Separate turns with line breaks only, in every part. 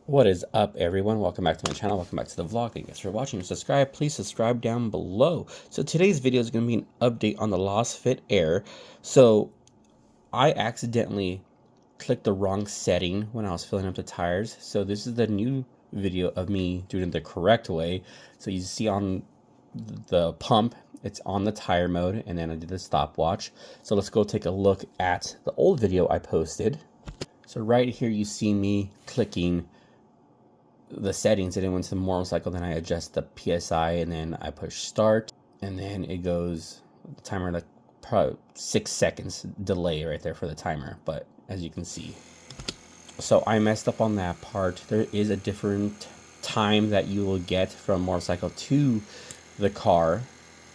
What is up, everyone? Welcome back to my channel. Welcome back to the vlog. Thanks for watching. Subscribe. Please subscribe down below. So today's video is going to be an update on the LASFIT Air. So I accidentally clicked the wrong setting when I was filling up the tires. So this is the new video of me doing it the correct way. So you see on the pump, it's on the tire mode, and then I did the stopwatch. So let's go take a look at the old video I posted. So right here you see me clicking the settings, and it went to the motorcycle. Then I adjust the PSI, and then I push start, and then it goes the timer, like probably 6 seconds delay right there for the timer. But as you can see, so I messed up on that part. There is a different time that you will get from motorcycle to the car,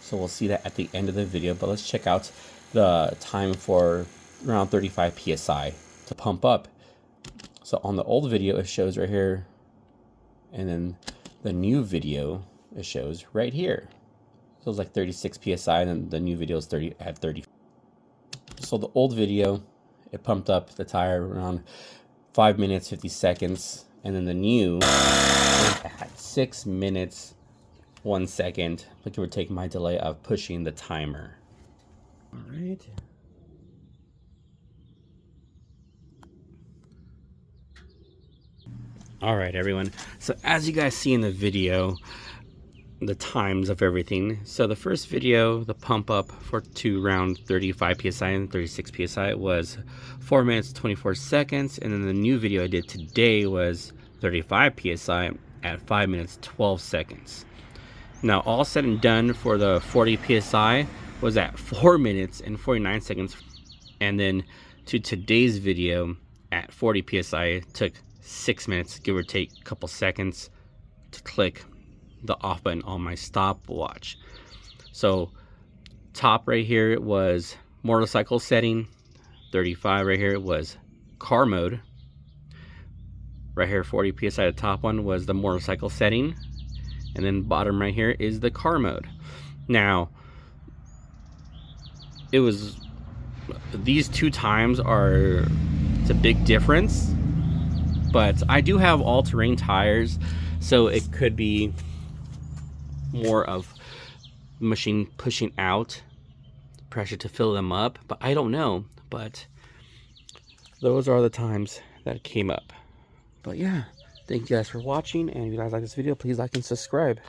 so we'll see that at the end of the video. But let's check out the time for around 35 psi to pump up. So on the old video it shows right here, and then the new video it shows right here. So it's like 36 psi, and then the new video is 30. So the old video, it pumped up the tire around 5 minutes 50 seconds, and then the new at 6 minutes 1 second. Like it would take my delay of pushing the timer. All right. All right, everyone. So as you guys see in the video, the times of everything. So the first video, the pump up to around 35 psi and 36 psi was 4 minutes 24 seconds, and then the new video I did today was 35 psi at 5 minutes 12 seconds. Now all said and done for the 40 psi was at 4 minutes and 49 seconds, and then to today's video at 40 psi it took 6 minutes, give or take a couple seconds, to click the off button on my stopwatch. So top right here it was motorcycle setting, 35 right here it was car mode, right here 40 psi, the top one was the motorcycle setting, and then bottom right here is the car mode. Now it was, these two times are, it's a big difference, but I do have all-terrain tires, so it could be more of the machine pushing out pressure to fill them up, but I don't know. But those are the times that it came up. But yeah, thank you guys for watching, and if you guys like this video, please like and subscribe.